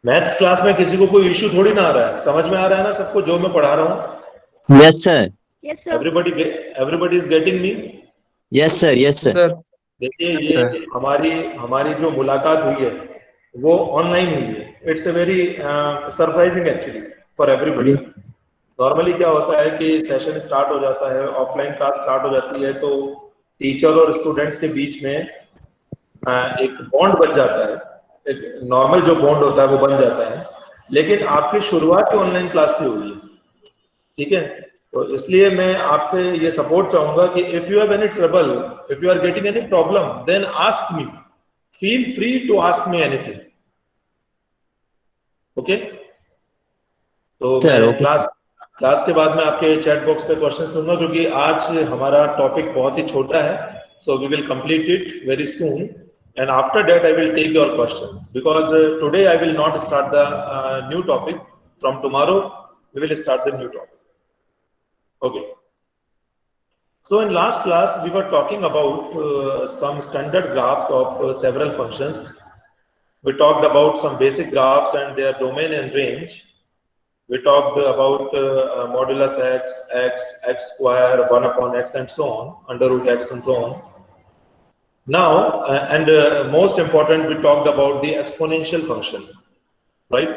Maths class में किसी को कोई इश्यू थोड़ी ना आ रहा है, समझ में आ रहा है ना सबको जो मैं पढ़ा रहा हूँ? Yes, sir. Yes, sir. Everybody is getting me? Yes, sir. Yes, sir. Sir देखिए, अच्छा ये हमारी हमारी जो मुलाकात हुई है वो ऑनलाइन हुई है. It's a very surprising actually for everybody. Yes. Normally क्या होता है कि सेशन स्टार्ट हो जाता है, ऑफलाइन क्लास स्टार्ट हो जाती है, तो टीचर और स्टूडेंट्स के बीच में एक बॉन्ड बन जाता है. एक नॉर्मल जो बॉन्ड होता है वो बन जाता है. लेकिन आपकी शुरुआत ऑनलाइन क्लास से हुई है, ठीक है? तो इसलिए मैं आपसे ये सपोर्ट चाहूंगा कि if you have any trouble, if you are getting any problem, then ask me, feel free to ask me anything. Okay? तो Sir, मैं okay. क्लास के बाद में आपके चैट बॉक्स पे क्वेश्चंस लूंगा, क्योंकि आज हमारा टॉपिक बहुत ही छोटा है. So we will complete it very soon, and after that I will take your questions, because today I will not start the new topic. From tomorrow we will start the new topic. Okay. So in last class we were talking about some standard graphs of several functions. We talked about some basic graphs and their domain and range. We talked about modulus x square, 1 upon x, and so on, under root x, and so on. Now, most important, we talked about the exponential function, right?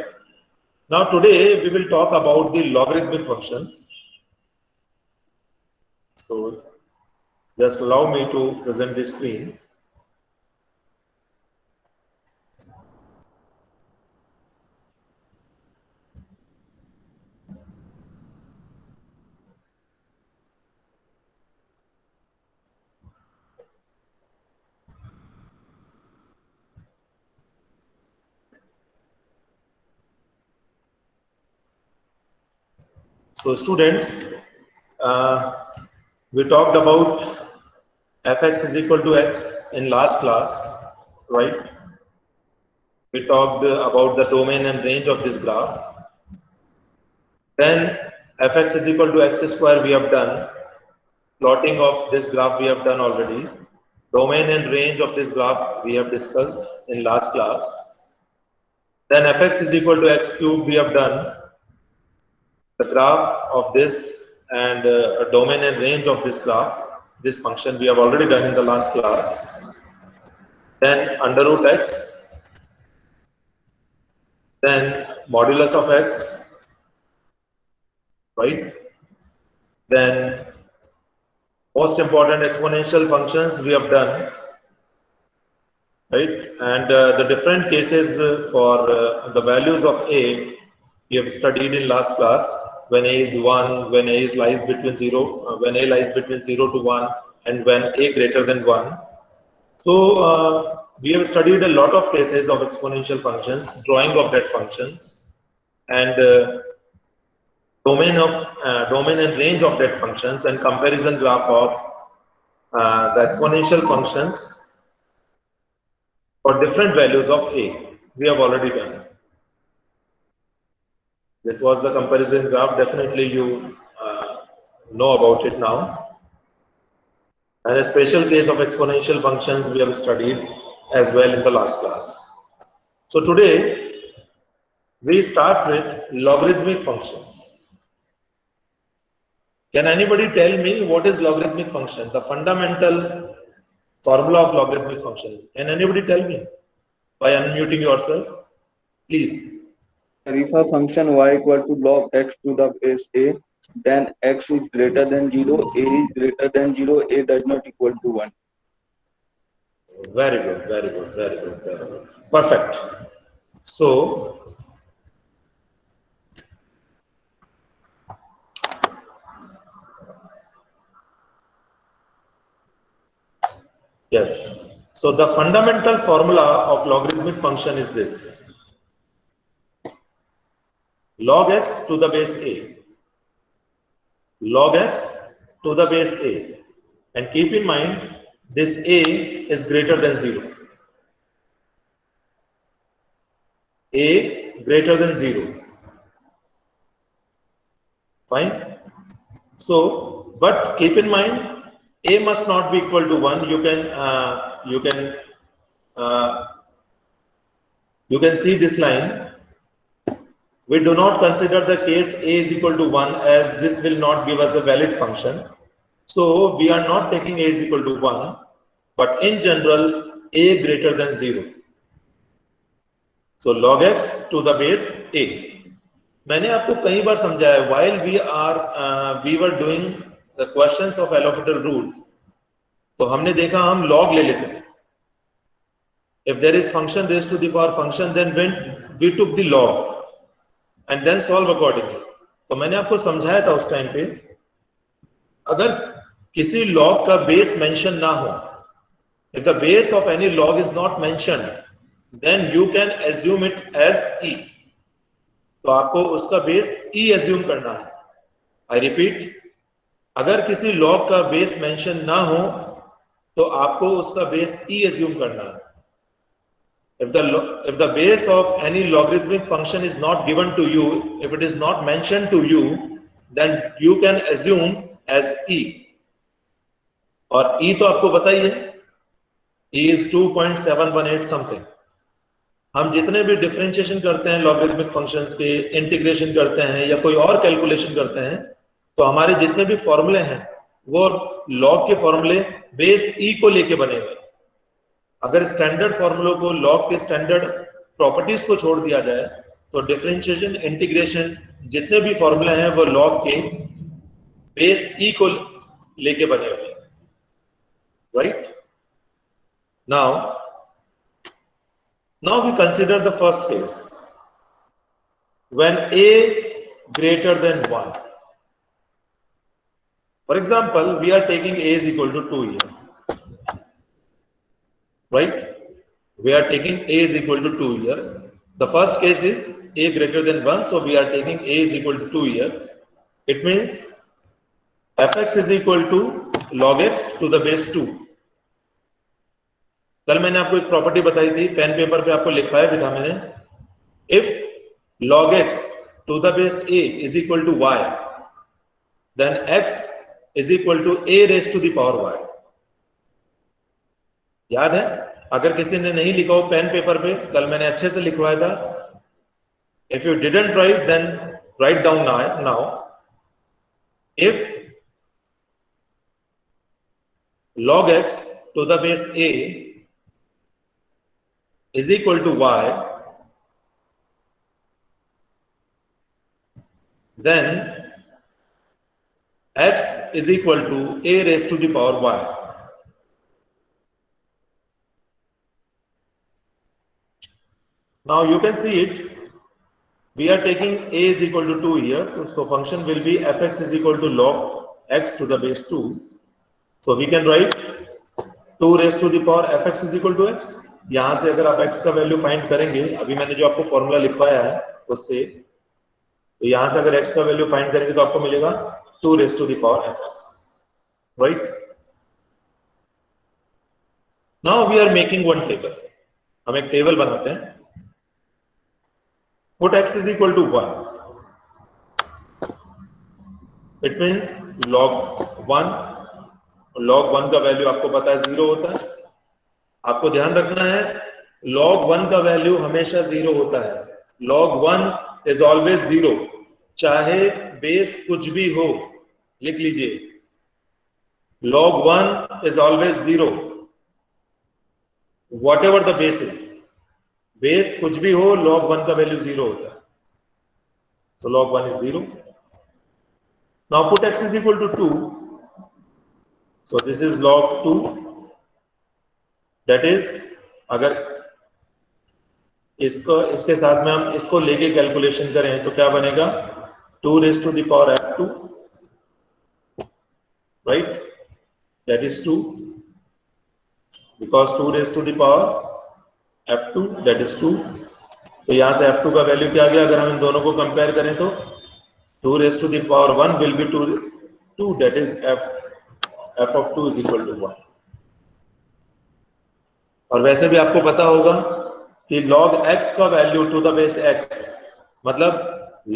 Now today we will talk about the logarithmic functions. So just allow me to present the screen. So students, we talked about fx is equal to x in last class, right? We talked about the domain and range of this graph. Then fx is equal to x square we have done. Plotting of this graph we have done already. Domain and range of this graph we have discussed in last class. Then fx is equal to x cube we have done. The graph of this and a domain and range of this graph, this function we have already done in the last class. Then under root x, then modulus of x, right? Then most important exponential functions we have done, right? And the different cases for the values of a we have studied in last class. When a is 1, when a lies between 0, when a lies between 0 to 1, and when a greater than 1. So we have studied a lot of cases of exponential functions, drawing of that functions, and domain and range of that functions, and comparison graph of the exponential functions for different values of a. We have already done. This was the comparison graph. Definitely you know about it now. And a special case of exponential functions we have studied as well in the last class. So today we start with logarithmic functions. Can anybody tell me what is logarithmic function? The fundamental formula of logarithmic function. Can anybody tell me by unmuting yourself? Please. if a function y equal to log x to the base a, then x is greater than 0, a is greater than 0, a does not equal to 1. Very good, very good, very good, very good. Perfect. So, yes. So the fundamental formula of logarithmic function is this. Log x to the base a. Log x to the base a. And keep in mind, this a is greater than 0. A greater than 0. Fine. So, but keep in mind, a must not be equal to 1. You can see this line. We do not consider the case a is equal to 1 as this will not give us a valid function. So we are not taking a is equal to 1, but in general a greater than 0. So log x to the base a. मैंने आपको कई बार समझाया while we were doing the questions of L'Hopital rule, तो हमने देखा हम log ले लेते थे. If there is function raised to the power function, then when we took the log and then solve accordingly. तो मैंने आपको समझाया था उस टाइम पे, अगर किसी log का base mention ना हो, if the base of any log is not mentioned, then you can assume it as e. तो आपको उसका base e assume करना है. I repeat, अगर किसी log का base mention ना हो, तो आपको उसका base e assume करना है. If the base of any logarithmic function is not given to you, if it is not mentioned to you, then you can assume as e. और e तो आपको पता ही है, e is 2.718 something. हम जितने भी डिफरेंशिएशन करते हैं लॉगरिथमिक फंक्शंस के, इंटीग्रेशन करते हैं या कोई और कैलकुलेशन करते हैं, तो हमारे जितने भी फॉर्मूले हैं वो लॉग के फॉर्मूले बेस e को लेके बने हुए. अगर स्टैंडर्ड फॉर्मूलों को लॉग के स्टैंडर्ड प्रॉपर्टीज को छोड़ दिया जाए तो डिफरेंशिएशन, इंटीग्रेशन जितने भी फॉर्मूले हैं वो लॉग के बेस ई को लेके बने हुए हैं. Right? Now we consider the first case when a greater than 1. For example, we are taking a is equal to 2 here. Right? We are taking a is equal to 2 here. The first case is a greater than 1, so we are taking a is equal to 2 here. It means fx is equal to log x to the base 2. कल मैंने आपको एक property बताई थी, pen paper पे आपको लिखवाया भी था मैंने. If log x to the base a is equal to y, then x is equal to a raised to the power y. याद है? अगर किसी ने नहीं लिखा हो पेन पेपर पे, कल मैंने अच्छे से लिखवाया था. If you didn't write, then write down now. If log x to the base a is equal to y, then x is equal to a raised to the power y. Now you can see it. We are taking a is equal to 2 here, so function will be fx is equal to log x to the base 2. So we can write 2 raised to the power fx is equal to x. यहां से अगर आप x का value find करेंगे, अभी मैंने जो आपको फॉर्मूला लिखवाया है उससे, तो यहां से अगर x का वैल्यू फाइंड करेंगे तो आपको मिलेगा 2 raised to the power fx. Right? Now we are making one table. हम एक टेबल बनाते हैं. Put x is equal to 1. It means log 1. log 1 का वैल्यू आपको पता है 0 होता है. आपको ध्यान रखना है log 1 का वैल्यू हमेशा 0 होता है. log 1 is always 0, चाहे बेस कुछ भी हो. लिख लीजिए, log 1 is always 0 whatever the base is. Base कुछ भी हो, log 1 का वैल्यू 0 होता है. तो log 1 is 0. Now put x is equal to 2. So this is log 2. That is, अगर इसके साथ में हम इसको लेके कैलकुलेशन करें तो क्या बनेगा? 2 raised to the power f2, right? That is 2, because 2 raised to the power f2, that is 2. तो यहां से f2 का वैल्यू क्या आ गया? अगर हम इन दोनों को कंपेयर करें तो 2 raised to the power 1 will be 2, that is f of 2 is equal to 1. और वैसे भी आपको पता होगा कि log x का value to the base x मतलब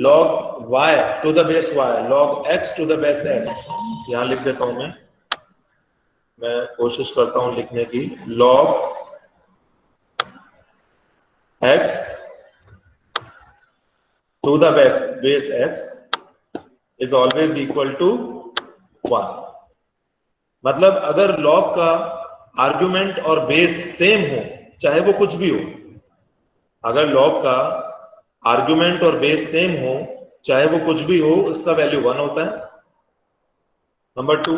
log y to the base y, log x to the base x. यहां लिख देता हूं मैं कोशिश करता हूं लिखने की. log x to the base x is always equal to 1. मतलब अगर log का आर्ग्यूमेंट और बेस सेम हो, चाहे वो कुछ भी हो, अगर log का आर्ग्यूमेंट और बेस सेम हो, चाहे वो कुछ भी हो, उसका वैल्यू 1 होता है. नंबर 2,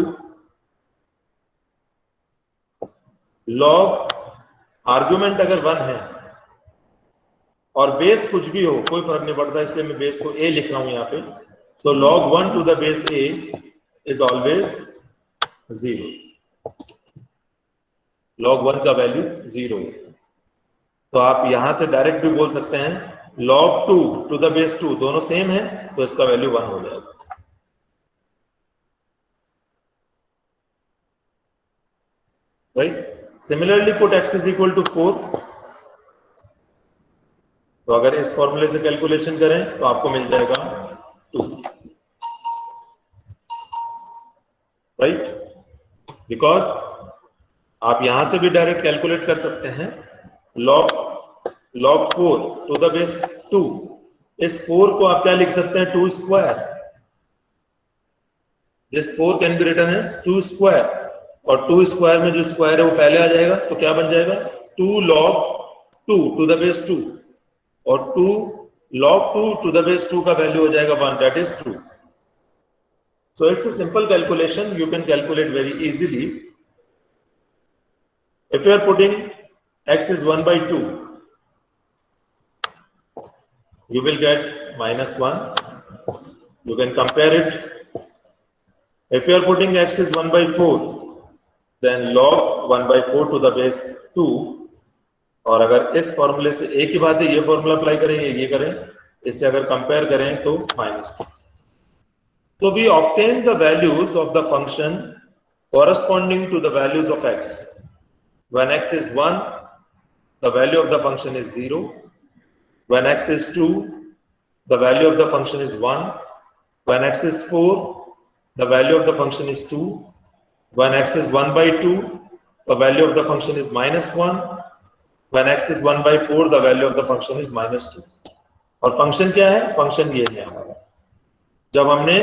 log आर्ग्यूमेंट अगर 1 है और बेस कुछ भी हो, कोई फर्क नहीं पड़ता, इसलिए मैं बेस को a लिख रहा हूं यहाँ पे. सो log 1 to the base a is always 0. log 1 का वैल्यू 0 है. तो आप यहां से डायरेक्ट भी बोल सकते हैं log 2 to the base 2 दोनों सेम है, तो इसका वैल्यू 1 हो जाएगा. Right. Similarly put x is equal to 4. तो अगर इस फॉर्मूले से कैलकुलेशन करें तो आपको मिल जाएगा 2. राइट. बिकॉज आप यहां से भी डायरेक्ट कैलकुलेट कर सकते हैं log 4 टू द बेस 2. इस 4 को आप क्या लिख सकते हैं, 2 square. This 4 can be written as 2 square, और 2 स्क्वायर में जो स्क्वायर है वो पहले आ जाएगा, तो क्या बन जाएगा 2 log 2 टू द बेस 2, और 2 log 2 टू द बेस 2 का वैल्यू हो जाएगा 1, that is 2. So it's a simple calculation, you can calculate very easily. If you are putting x is 1 by 2, you will get -1. You can compare it. If you are putting x is 1 by 4, then log 1 by 4 to the base 2. और अगर इस फॉर्मूले से एक ही बात है, ये formula apply करें, ये करें, इससे अगर कंपेयर करें तो -2. So we obtain the values of the function corresponding to the values of x. When x is 1, the value of the function is 0. When x is 2, the value of the function is 1. When x is 4, the value of the function is 2. When x is 1 by 2, the value of the function is -1. When x is 1 by 4, the value of the function is -2. और function क्या है, function ये है हमारा, जब हमने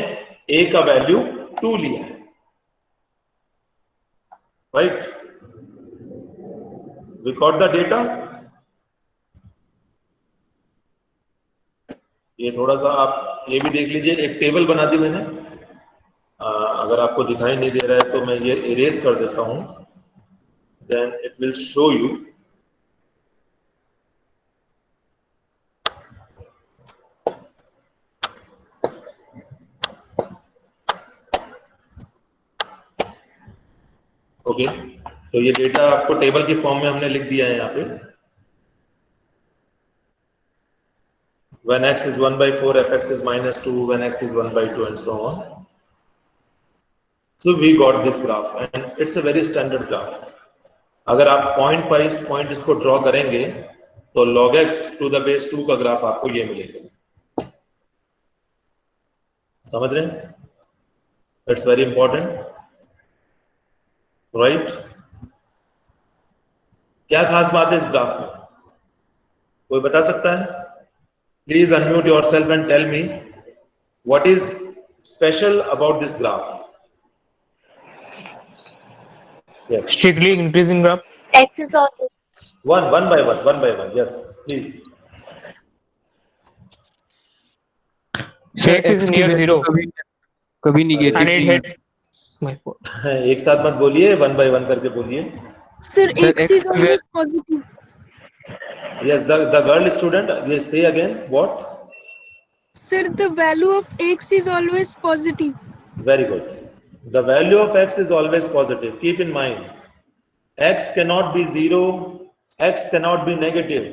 a का value 2 लिया है. Right. We got the data. ये थोड़ा सा आप ये भी देख लीजिए, एक टेबल बना दी मैंने. अगर आपको दिखाई नहीं दे रहा है तो मैं ये इरेज कर देता हूं, then it will show you. Okay. तो ये डेटा आपको टेबल की फॉर्म में हमने लिख दिया है यहाँ पे. When x is 1 by 4, fx is -2. When x is 1 by 2, and so on. So we got this graph, and it's a very standard graph. अगर आप पॉइंट वाइज पॉइंट इसको ड्रॉ करेंगे तो log x to the base 2 का graph आपको ये मिलेगा. समझ रहे हैं? It's very important. राइट. क्या खास बात है इस ग्राफ में, कोई बता सकता है? Please unmute yourself and tell me what is special about this graph. Yes, Strictly increasing graph. X is always one by one. Yes, please. So x is near 0 कभी negative and it hits my phone. एक साथ मत बोलिए, 1 by 1 करके बोलिए. Sir, Sir, X is always positive. Yes, the girl student. Yes, say again. What? Sir, the value of X is always positive. Very good. The value of x is always positive. Keep in mind, x cannot be 0, x cannot be negative.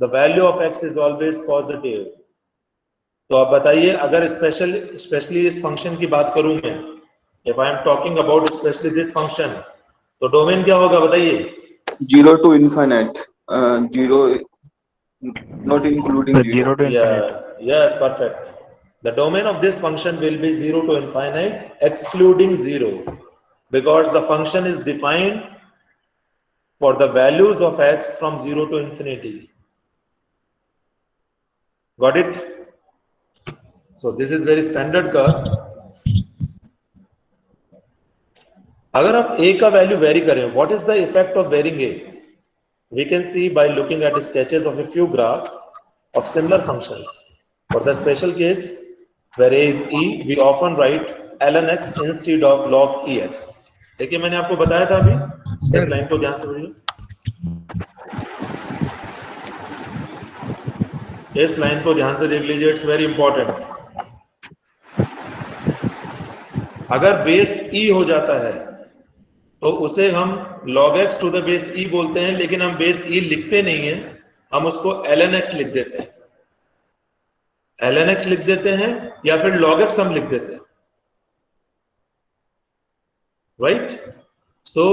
The value of x is always positive. तो आप बताइए, अगर specially इस function की बात करूं मैं, if I am talking about especially this function, तो डोमेन क्या होगा बताइए? 0 to infinite. 0 not including 0. 0 to infinite. Yeah, yes, perfect. The domain of this function will be 0 to infinite, excluding 0, because the function is defined for the values of x from 0 to infinity. Got it? So this is very standard curve. अगर आप a का value very करें, what is the effect of varying a? We can see by looking at sketches of a few graphs of similar functions. For the special case where a is e, we often write ln x instead of log ex. देखिए मैंने आपको बताया था अभी, इस line को ध्यान से पढ़िए, इस लाइन को ध्यान से देख लीजिए, इट्स वेरी इंपॉर्टेंट. अगर बेस e हो जाता है तो उसे हम log x to the base e बोलते हैं, लेकिन हम बेस e लिखते नहीं है, हम उसको ln x लिख देते हैं. ln x लिख देते हैं या फिर log x हम लिख देते हैं, right? So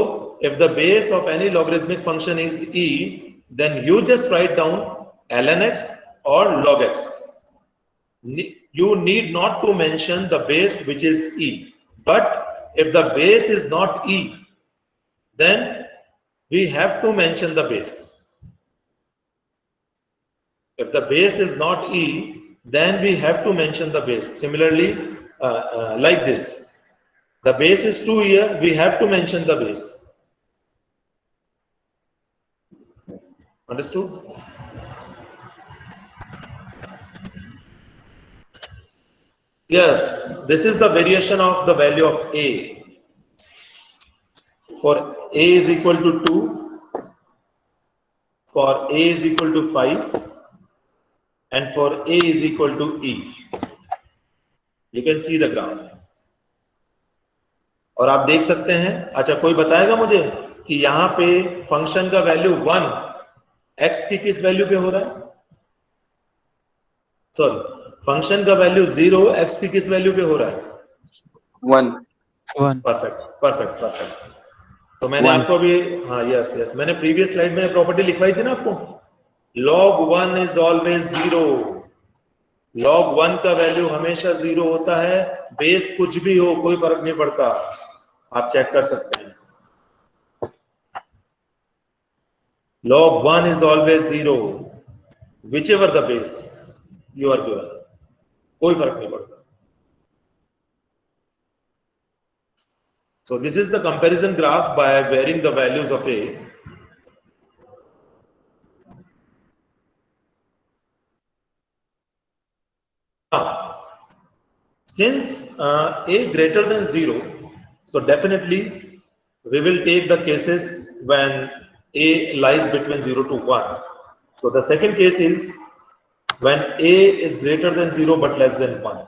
if the base of any logarithmic function is e, then you just write down ln x or log x. You need not to mention the base which is e, but if the base is not e, then we have to mention the base. If the base is not e, then we have to mention the base. Similarly, like this, the base is 2 here, we have to mention the base. Understood? Yes, this is the variation of the value of a. For a is equal to 2, for a is equal to 5, and for a is equal to e. You can see the graph. और आप देख सकते हैं, अच्छा कोई बताएगा मुझे कि यहाँ पे फंक्शन का वैल्यू 1 x की किस वैल्यू पे हो रहा है? सॉरी, फंक्शन का वैल्यू 0 x की किस वैल्यू पे हो रहा है? 1. Perfect perfect perfect. तो मैंने आपको भी, हाँ यस यस, मैंने प्रीवियस स्लाइड में प्रॉपर्टी लिखवाई थी ना आपको, log 1 इज ऑलवेज 0. log 1 का वैल्यू हमेशा 0 होता है, बेस कुछ भी हो कोई फर्क नहीं पड़ता, आप चेक कर सकते हैं. log 1 is always 0, whichever the base you are given, कोई फर्क नहीं पड़ता. So this is the comparison graph by varying the values of a. Since a greater than 0, so definitely we will take the cases when a lies between 0 to 1. So the second case is when a is greater than 0 but less than 1.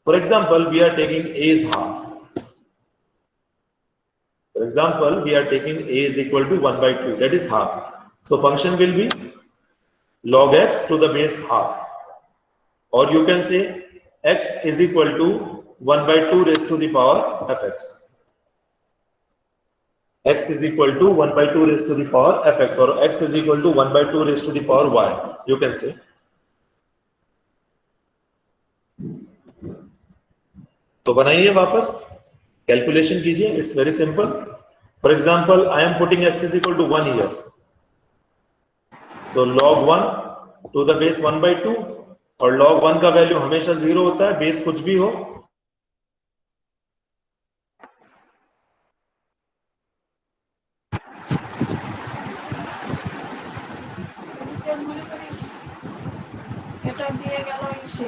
For example, we are taking a is half. For example, we are taking a is equal to 1 by 2, that is half. So function will be log x to the base half. Or you can say x is equal to 1 by 2 raised to the power fx. X is equal to 1 by 2 raised to the power fx, or x is equal to 1 by 2 raised to the power y, you can say. तो बनाइए वापस, calculation कीजिए, it's very simple. For example, I am putting x is equal to 1 here. So log 1 to the base 1 by 2, और log 1 का value हमेशा 0 होता है, base कुछ भी हो. এটা দিয়ে গেল এসে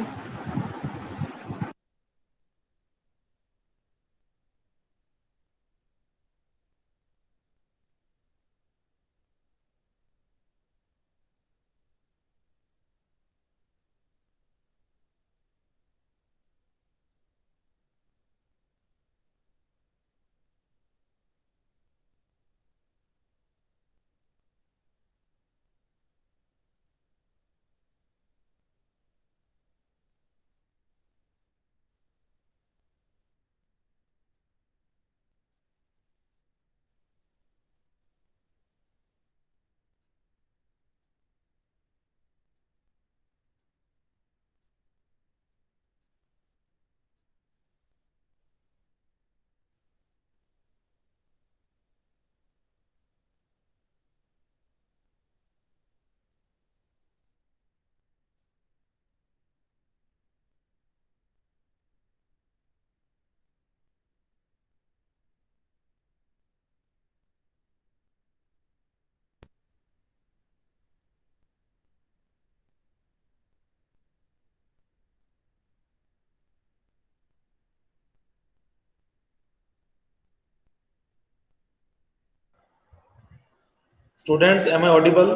Students, am I audible?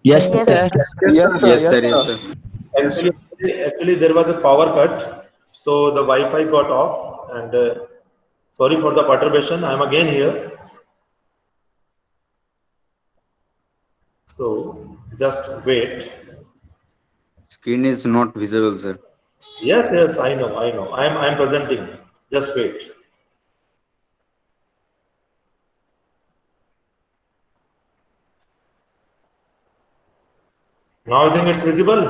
Yes, Yes, sir. sir. Yes, sir. Actually, there was a power cut, so the Wi-Fi got off, and sorry for the perturbation. I'm again here. So just wait. Screen is not visible, sir. Yes, I know. I'm presenting. Just wait. Now I think it's visible.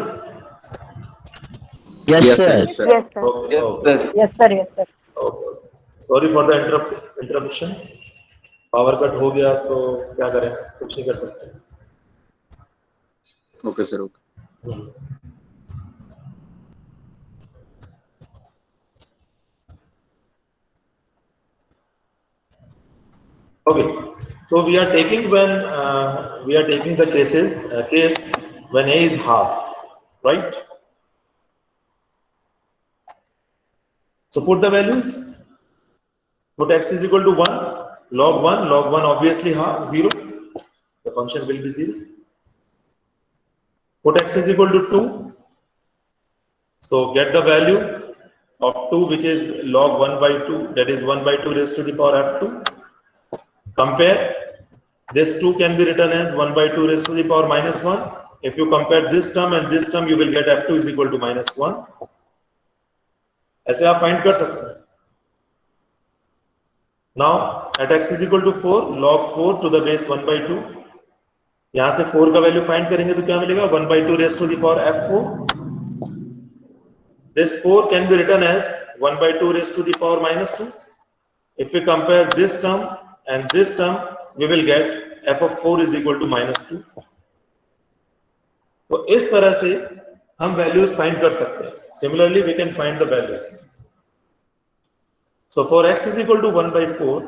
Yes, sir. Yes, sir. Okay, Yes, okay, sir. Yes, sir. Yes, sir. okay. Sorry for the interruption. Power cut हो गया तो क्या करें, कुछ नहीं कर सकते. Okay, sir. Okay. Okay, so we are taking the case when a is half, right? So put the values. Put x is equal to 1, log 1 obviously half 0. The function will be 0. Put x is equal to 2. So get the value of 2, which is log 1 by 2, that is 1 by 2 raised to the power f2. Compare. This 2 can be written as 1 by 2 raised to the power minus 1. If you compare this term and this term, you will get f2 is equal to minus 1. ऐसे आप find कर सकते हैं. Now at x is equal to 4, log 4 to the base 1 by 2. यहां से 4 का value find करेंगे तो क्या मिलेगा, 1 by 2 raised to the power f4. This 4 can be written as 1 by 2 raised to the power minus 2. If we compare this term and this term, we will get f of 4 is equal to minus 2. तो इस तरह से हम values find कर सकते हैं. Similarly, we can find the values. So for x is equal to 1 by 4,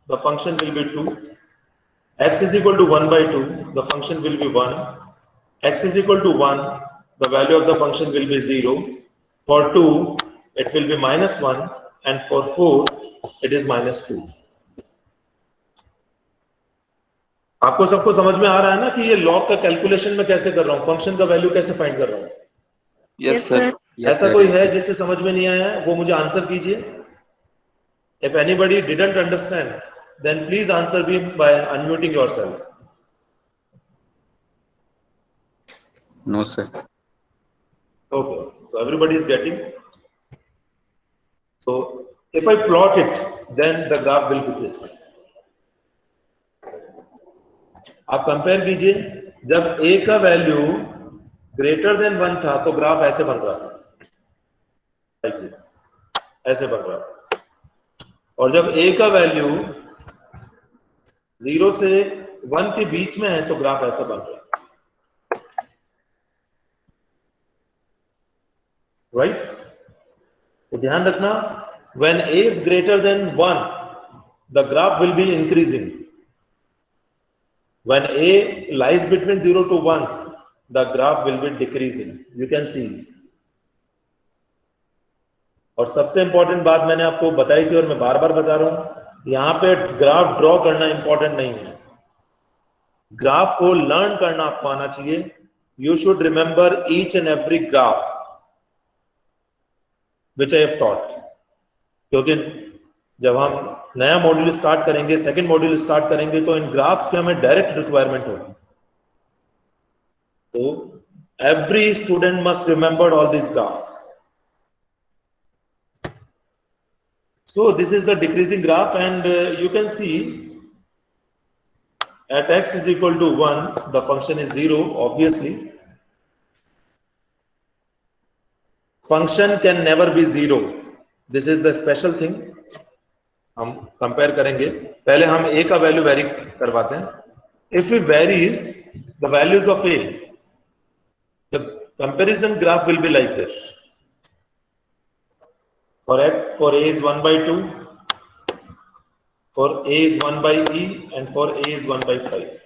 the function will be 2. X is equal to 1 by 2, the function will be 1. X is equal to 1, the value of the function will be 0. For 2, it will be minus 1, and for 4, it is minus 2. आपको सबको समझ में आ रहा है ना कि ये log का कैलकुलेशन में कैसे कर रहा हूं, फंक्शन का वैल्यू कैसे फाइंड कर रहा हूं. Yes, sir. ऐसा कोई है जिसे समझ में नहीं आया है, वो मुझे आंसर कीजिए. If anybody didn't understand, then please answer me by unmuting yourself. No, sir. Okay, so everybody is getting. So if I plot it, then the graph will be this. आप कंपेयर कीजिए, जब a का value greater than 1 था तो graph ऐसे बन रहा था, लाइक दिस, ऐसे बन रहा था. और जब a का वैल्यू 0 से 1 के बीच में है तो ग्राफ ऐसा बन रहा है, राइट? तो ध्यान रखना, when a is greater than 1, the graph will be increasing. When a lies between 0 to 1, the graph will be decreasing. You can see. और सबसे इंपॉर्टेंट बात मैंने आपको बताई थी और मैं बार बार बता रहा हूं, यहां पे ग्राफ ड्रॉ करना इंपॉर्टेंट नहीं है, ग्राफ को लर्न करना आपको आना चाहिए. You should remember each and every graph which I have taught. क्योंकि जब हम नया मॉड्यूल स्टार्ट करेंगे, सेकंड मॉड्यूल स्टार्ट करेंगे, तो इन ग्राफ्स की हमें डायरेक्ट रिक्वायरमेंट होगी. तो every student must remember all this graphs. So this is the decreasing graph, and you can see at x is equal to 1, the function is 0, obviously. Function can never be 0. This is the special thing. हम compare करेंगे, पहले हम a का value very करवाते हैं. If we varies the values of a, the comparison graph will be like this. For a is 1 by 2, for a is 1 by e, and for a is 1 by 5.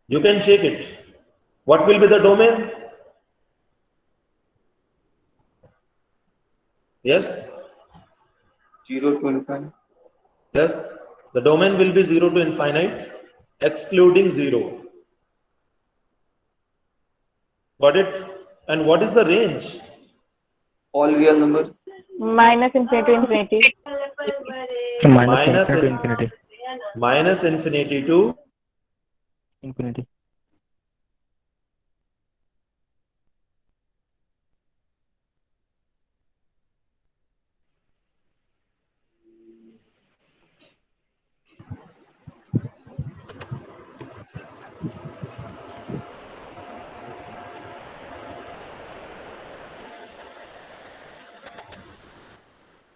You can check it. What will be the domain? Yes? 0 to infinity. Yes, the domain will be 0 to infinite, excluding 0. Got it? And what is the range? All real numbers. minus infinity to infinity. Minus infinity to infinity. Minus infinity to Infinity.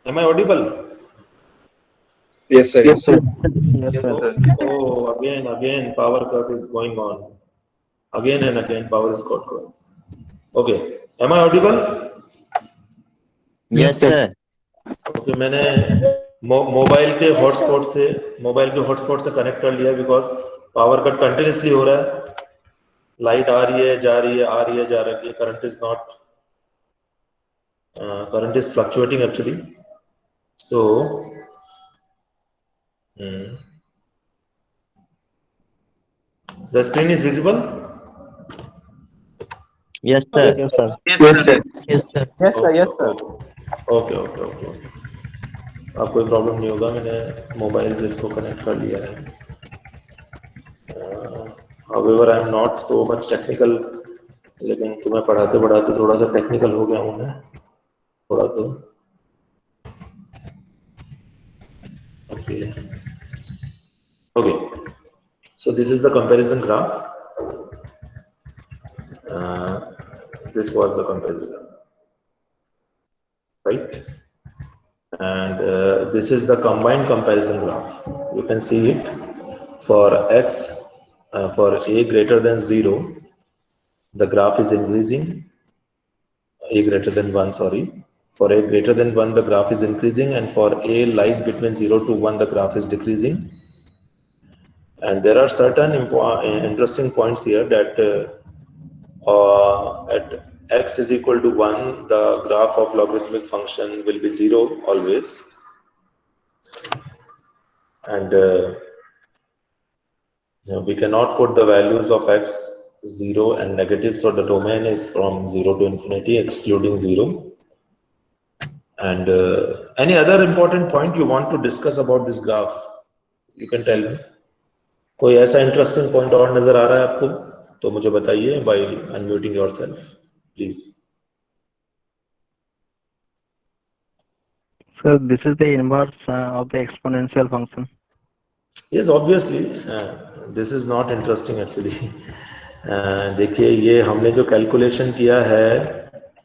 Am I audible? Yes, sir. Yes, sir. Yes, sir. Oh, again, power cut is going on. Again and again, power is cut. Okay, am I audible? Yes, sir. Okay, मैंने mobile के hotspot से connect कर लिया because power cut continuously हो रहा है. Light आ रही है, जा रही है, आ रही है, जा रही है. Current is fluctuating actually. So, the screen is visible? Yes, sir. Yes, sir. Yes, sir. Yes, sir. Yes, sir. Yes, sir. Okay. अब कोई प्रॉब्लम नहीं होगा, मैंने मोबाइल से इसको कनेक्ट कर लिया है. However, I am not so much technical, लेकिन तुम्हें पढ़ाते पढ़ाते थोड़ा सा टेक्निकल हो गया हूँ मैं, थोड़ा तो. Okay. So this is the comparison graph. This was the comparison graph, right? And this is the combined comparison graph. You can see it for x, for a greater than 0, the graph is increasing. A greater than 1, sorry. For a greater than 1, the graph is increasing, and for a lies between 0 to 1, the graph is decreasing. And there are certain interesting points here that at x is equal to 1, the graph of logarithmic function will be 0 always. And we cannot put the values of x 0 and negative, so the domain is from 0 to infinity, excluding 0. And any other important point you want to discuss about this graph, you can tell me. कोई ऐसा interesting point और नजर आ रहा है आपको तो मुझे बताइए by unmuting yourself, please. Sir, this is the inverse of the exponential function. Yes, obviously, this is not interesting actually. देखिए, ये हमने जो कैलकुलेशन किया है,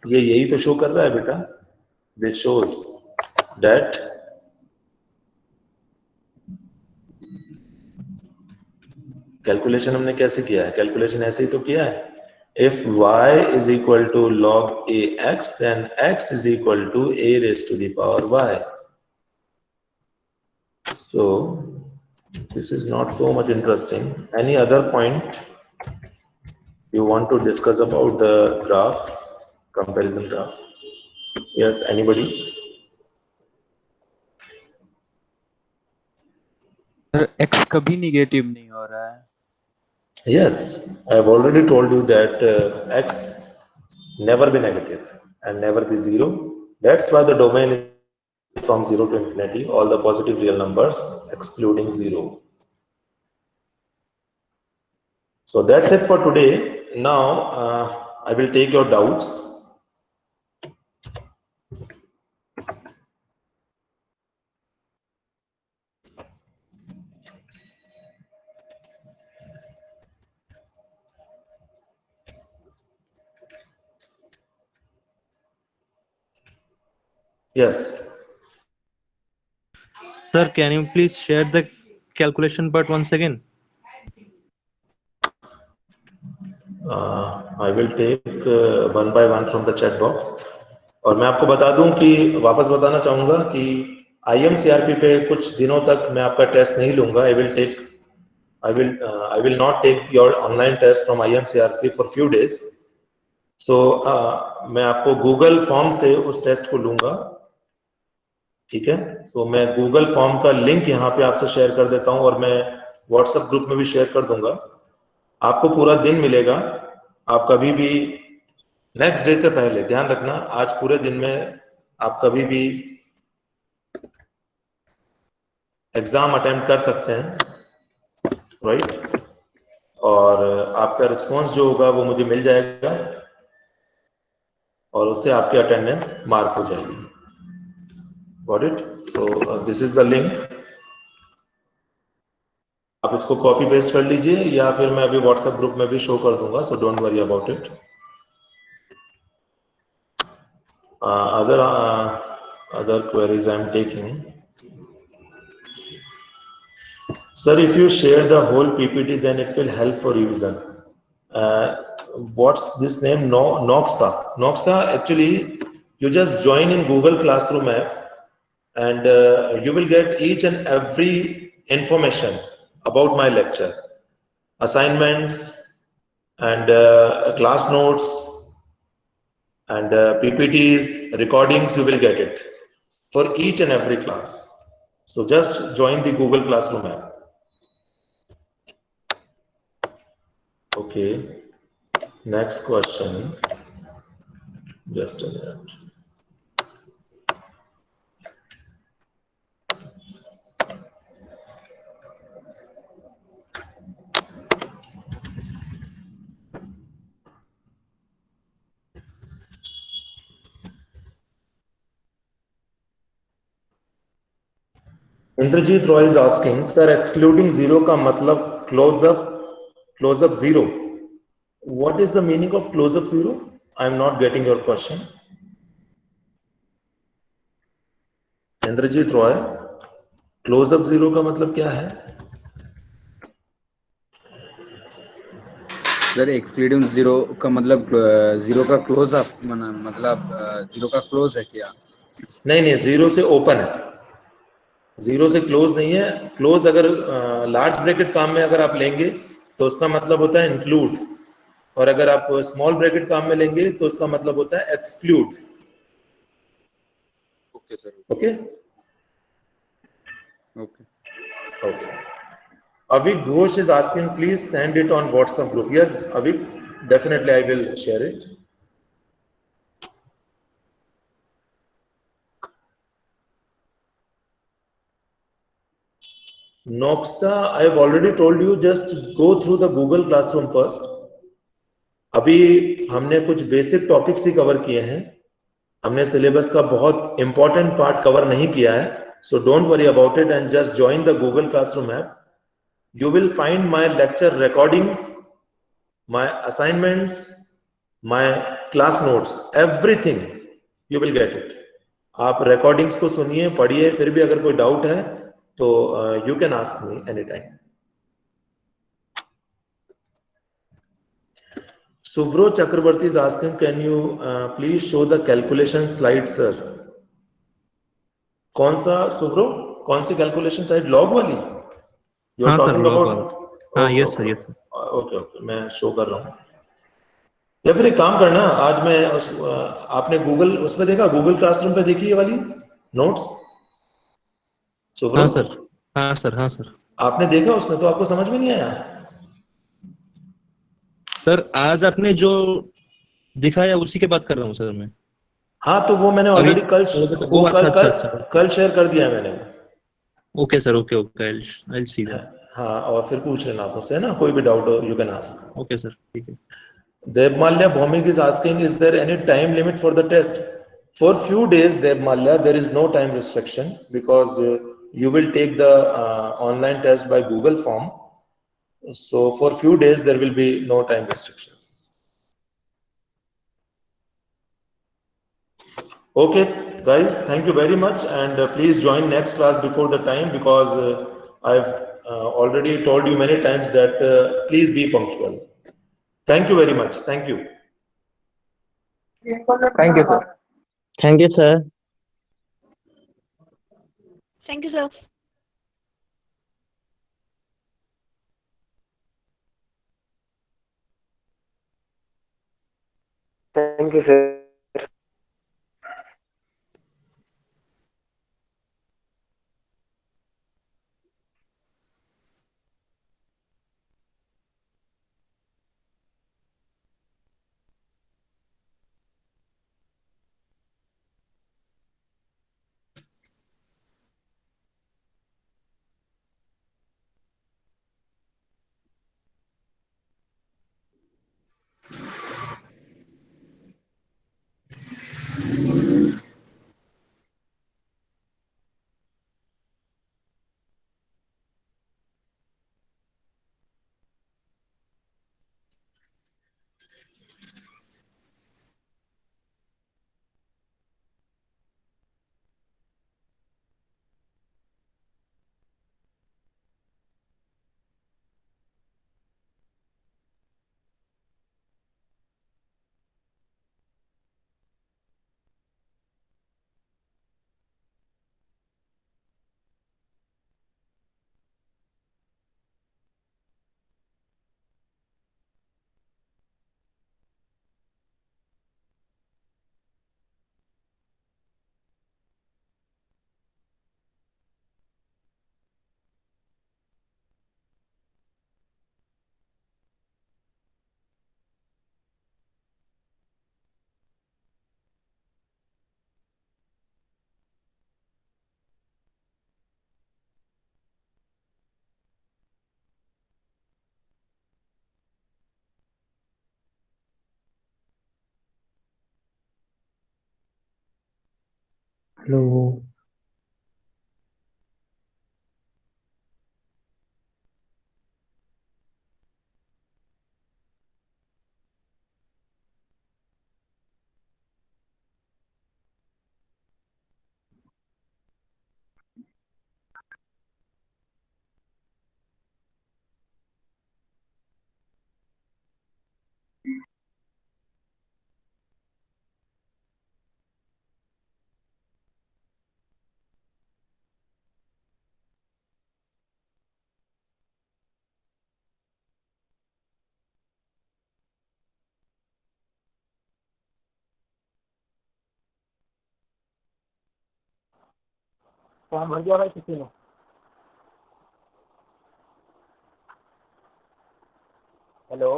ये यही तो शो कर रहा है बेटा. This shows that कैलकुलेशन हमने कैसे किया है. कैलकुलेशन ऐसे ही तो किया है. If y is equal to log ax, then x is equal to a raised to the power y. So this is not so much interesting. Any other point you want to discuss about the graphs, comparison graph? Yes, anybody? Sir, x कभी negative नहीं हो रहा है. Yes, I have already told you that x never be negative and never be 0. That's why the domain is from 0 to infinity, all the positive real numbers excluding 0. So that's it for today. Now I will take your doubts. Yes. Sir, can you please share the calculation part once again? I will take one by one from the chat box. और मैं आपको बता दूं कि वापस बताना चाहूंगा कि IMCRP पे कुछ दिनों तक मैं आपका टेस्ट नहीं लूंगा. I will not take your online test from IMCRP for few days. So मैं आपको Google फॉर्म से उस टेस्ट को लूंगा ठीक है, तो मैं गूगल फॉर्म का लिंक यहाँ पे आपसे शेयर कर देता हूँ और मैं व्हाट्सएप ग्रुप में भी शेयर कर दूंगा। आपको पूरा दिन मिलेगा, आप कभी भी नेक्स्ट डे से पहले ध्यान रखना, आज पूरे दिन में आप कभी भी एग्जाम अटेम्प्ट कर सकते हैं, राइट? और आपका रिस्पॉन्स जो होगा वो मुझे मिल जाएगा और उससे आपकी अटेंडेंस मार्क हो जाएगी। Got it? So this is the link, आप इसको कॉपी पेस्ट कर लीजिए या फिर मैं अभी व्हाट्सएप ग्रुप में भी शो कर दूंगा, so don't worry about it. other queries I am taking. Sir, if you share the whole PPT, then it will help for revision. What's this name? No, Noxa. Noxa, actually, you just join in Google Classroom app and you will get each and every information about my lecture, assignments and class notes and PPTs, recordings, you will get it for each and every class. So just join the Google Classroom app. Okay, next question. Just a minute. Indrajit Roy is asking, sir, excluding zero का मतलब close up zero. What is the meaning of close up zero? I am not getting your question. Indrajit Roy, close up zero का मतलब क्या है? Sir excluding zero का मतलब zero का close up मतलब जीरो का क्लोज है क्या? नहीं, जीरो से ओपन है, जीरो से क्लोज नहीं है। क्लोज अगर लार्ज ब्रैकेट काम में अगर आप लेंगे तो उसका मतलब होता है इंक्लूड, और अगर आप स्मॉल ब्रैकेट काम में लेंगे तो उसका मतलब होता है exclude. Okay sir. Okay okay okay. Avik Ghosh is asking, please send it on WhatsApp group. Yes, Avik, definitely I will share it. Noxa, I have already told you, just go through the Google Classroom first. अभी हमने कुछ basic topics ही cover किए हैं, हमने syllabus का बहुत important part cover नहीं किया है। So don't worry about it and just join the Google classroom app. You will find my lecture recordings, my assignments, my class notes, everything you will get it. आप recordings को सुनिए, पढ़िए, फिर भी अगर कोई डाउट है तो you can ask me anytime. Subro Chakrabarti is asking, can you please show the calculation slide, sir? कौन सा सुब्रो, कौन सी कैलकुलेशन साइड, लॉग वाली? हाँ सर, लॉग वाला। हाँ, yes sir, yes sir. Okay okay, मैं शो कर रहा हूँ। या फिर एक काम करना, आज मैं आपने गूगल उसमें देखा, गूगल क्लासरूम पे देखी ये वाली नोट्स? सुब्रो, हाँ सर, हाँ सर, हाँ सर। आपने देखा उसमें, तो आपको समझ में नहीं आया? सर आज आपने जो दिखाया उसी के बात कर रहा हूँ सर मैं। हाँ, तो वो मैंने अभी ऑलरेडी कल वो अच्छा अच्छा अच्छा। कल शेयर कर दिया है मैंने। Okay sir, okay okay, I see that. हाँ, और फिर पूछ लेना आप उससे ना, कोई भी डाउट हो you can ask. Okay sir, ठीक है। Devmalya Bhomik is asking, is there any time limit for the test? For few days, Devmalya, there is no time restriction because you will take the online test by Google form. So for few days, there will be no time restrictions. Okay, guys, thank you very much, and please join next class before the time because I've already told you many times that please be punctual. Thank you very much. Thank you. Thank you, sir. Thank you, sir. Thank you, sir. Thank you, sir. Hello. Form भर दिया भाई किसी ने? Hello.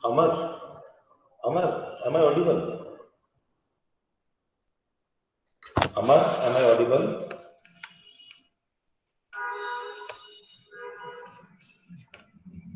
Amar, Amar, am I audible?